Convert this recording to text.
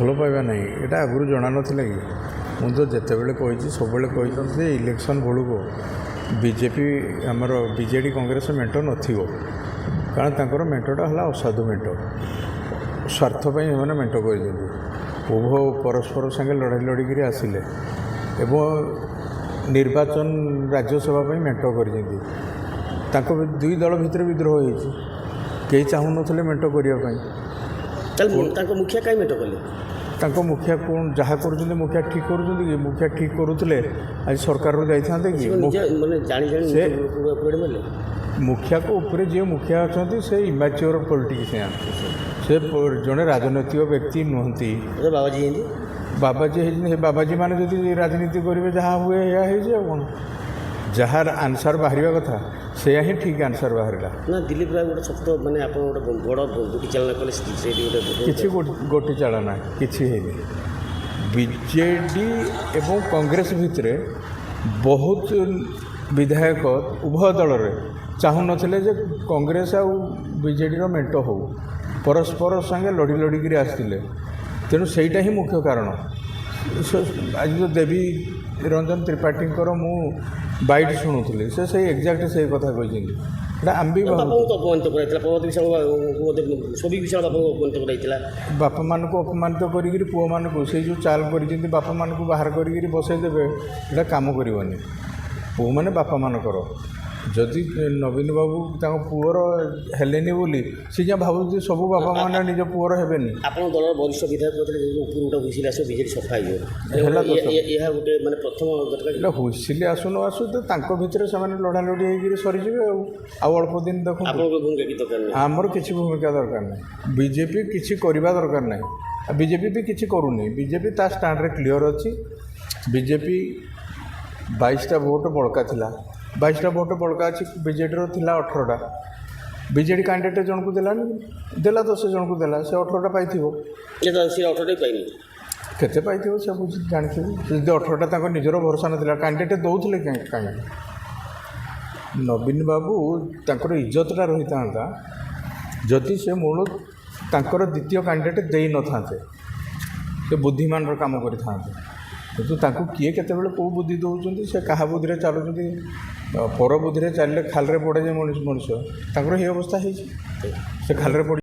ଭଲ ପାଇବା ନାହିଁ ଏଇଟା ଆଗରୁ ଜଣା ନଥିଲା କି ମୁଁ ତ ଯେତେବେଳେ କହିଛି ସବୁବେଳେ କହିଛନ୍ତି ଯେ ଇଲେକ୍ସନ୍ ବେଳକୁ ବିଜେପି ଆମର ବିଜେଡ଼ି କଂଗ୍ରେସ ମେଣ୍ଟ ନଥିବ କାରଣ ତାଙ୍କର ମେଣ୍ଟଟା ହେଲା ଅସାଧୁ ମେଣ୍ଟ ସ୍ୱାର୍ଥ ପାଇଁ ସେମାନେ ମେଣ୍ଟ କରିଛନ୍ତି ଉଭୟ ପରସ୍ପର ସାଙ୍ଗେ ଲଢ଼େଇ ଲଢ଼ିକିରି ଆସିଲେ ଏବଂ ନିର୍ବାଚନ ରାଜ୍ୟସଭା ପାଇଁ ମେଣ୍ଟ କରିଛନ୍ତି ତାଙ୍କ ଦୁଇ ଦଳ ଭିତରେ ବିଦ୍ରୋହ ହେଇଛି କେହି ଚାହୁଁନଥିଲେ ମେଣ୍ଟ କରିବା ପାଇଁ ତାଙ୍କ ମୁଖିଆ କାହିଁ ମେଣ୍ଟ କଲେ ତାଙ୍କ ମୁଖିଆ କ'ଣ ଯାହା କରୁଛନ୍ତି ମୁଖିଆ ଠିକ୍ କରୁଛନ୍ତି କି ମୁଖିଆ ଠିକ୍ କରୁଥିଲେ ଆଜି ସରକାରରୁ ଯାଇଥାନ୍ତେ କି ସେ ମୁଖିଆକୁ ଉପରେ ଯିଏ ମୁଖିଆ ଅଛନ୍ତି ସେ ଇମାଚ୍ୟୁର ପଲିଟିସିଆନ୍ ସେ ଜଣେ ରାଜନୈତିକ ବ୍ୟକ୍ତି ନୁହନ୍ତି ବାବାଜୀ ହେଇଛନ୍ତି ସେ ବାବାଜୀ ମାନେ ଯଦି ରାଜନୀତି କରିବେ ଯାହା ହୁଏ ଏହା ହେଇଛି ଆଉ କ'ଣ ଯାହା ଆନ୍ସର୍ ବାହାରିବା କଥା ସେଇଆ ହିଁ ଠିକ୍ ଆନ୍ସର୍ ବାହାରିଲା ନା ଦିଲ୍ଲୀପ ରାୟ ଗୋଟେ ଶକ୍ତ ମାନେ ଆପଣ ଗୋଟେ ବଡ଼ ଗୋଟି ଚାଳନା କଲେ କିଛି ଗୋଟି ଚାଳନା କିଛି ହେଇନି ବିଜେଡ଼ି ଏବଂ କଂଗ୍ରେସ ଭିତରେ ବହୁତ ବିଧାୟକ ଉଭୟ ଦଳରେ ଚାହୁଁନଥିଲେ ଯେ କଂଗ୍ରେସ ଆଉ ବିଜେଡ଼ିର ମେଣ୍ଟ ହେଉ ପରସ୍ପର ସାଙ୍ଗେ ଲଢ଼ି ଲଢ଼ିକିରି ଆସିଥିଲେ ତେଣୁ ସେଇଟା ହିଁ ମୁଖ୍ୟ କାରଣ ଆଜି ଯେଉଁ ଦେବୀ ରଞ୍ଜନ ତ୍ରିପାଠୀଙ୍କର ମୁଁ ବାଇଟ୍ ଶୁଣୁଥିଲି ସେ ସେଇ ଏକ୍ଜାକ୍ଟ ସେଇ କଥା କହିଛନ୍ତି ଏଇଟା ଆମେ ବି ବାପାମାନଙ୍କୁ ଅପମାନିତ କରିକିରି ପୁଅମାନଙ୍କୁ ସେଇ ଯେଉଁ ଚାଲ କରିଛନ୍ତି ବାପାମାନଙ୍କୁ ବାହାର କରିକିରି ବସେଇଦେବେ ଏଇଟା କାମ କରିବନି ପୁଅମାନେ ବାପାମାନଙ୍କର ଯଦି ନବୀନ ବାବୁ ତାଙ୍କ ପୁଅର ହେଲେନି ବୋଲି ସେ ଯାହା ଭାବୁଛି ସବୁ ବାପାମାନେ ନିଜ ପୁଅର ହେବେନି ଆପଣ ଦଳର ବରିଷ୍ଠ ବିଧାୟକ ଉପରଟା ହୁଇସିଲ୍ ଆସିବ ବିଜେଡ଼ି ସଫା ହେଇଯିବ ଏହା ଗୋଟେ ମାନେ ପ୍ରଥମ ଏଇଟା ହୁଇସିଲ୍ ଆସୁ ନ ଆସୁ ତ ତାଙ୍କ ଭିତରେ ସେମାନେ ଲଢ଼ା ଲଢ଼ି ହେଇକିରି ସରିଯିବେ ଆଉ ଅଳ୍ପ ଦିନ ଦେଖନ୍ତୁ ଆପଣଙ୍କ ଭୂମିକା କିଛି ଦରକାର ନାହିଁ ଆମର କିଛି ଭୂମିକା ଦରକାର ନାହିଁ ବିଜେପି କିଛି କରିବା ଦରକାର ନାହିଁ ଆଉ ବିଜେପି ବି କିଛି କରୁନି ବିଜେପି ତା ଷ୍ଟାଣ୍ଡରେ କ୍ଲିଅର୍ ଅଛି ବିଜେପି 22ଟା ଭୋଟ୍ ବଳକା ଥିଲା 22ଟା ଭୋଟ୍ ବଳକା ଅଛି ବିଜେଡ଼ିର ଥିଲା 18ଟା ବିଜେଡ଼ି କ୍ୟାଣ୍ଡିଡେଟ୍ ଜଣକୁ ଦେଲାନି ଦେଲା ତ ସେ ଜଣକୁ ଦେଲା ସେ 18ଟା ପାଇଥିବ ସେ 18ଟା ପାଇନି କେତେ ପାଇଥିବ ସେ ବୁଝି ଜାଣିଥିବେ ଯଦି 18ଟା ତାଙ୍କ ନିଜର ଭରସା ନଥିଲା କ୍ୟାଣ୍ଡିଡେଟ୍ ଦେଉଥିଲେ କାହିଁକି ନବୀନ ବାବୁ ତାଙ୍କର ଇଜ୍ଜତଟା ରହିଥାନ୍ତା ଯଦି ସେ ମୂଳ ତାଙ୍କର ଦ୍ୱିତୀୟ କ୍ୟାଣ୍ଡିଡେଟ୍ ଦେଇନଥାନ୍ତେ ସେ ବୁଦ୍ଧିମାନର କାମ କରିଥାନ୍ତେ କିନ୍ତୁ ତାଙ୍କୁ କିଏ କେତେବେଳେ କେଉଁ ବୁଦ୍ଧି ଦେଉଛନ୍ତି ସେ କାହା ବୁଦ୍ଧିରେ ଚାଲୁଛନ୍ତି ପର ବୁଦ୍ଧିରେ ଚାଲିଲେ ଖାଲରେ ପଡ଼େ ଯେ ମଣିଷ ତାଙ୍କର ଏହି ଅବସ୍ଥା ହେଇଛି ସେ ଖାଲରେ ପଡ଼ି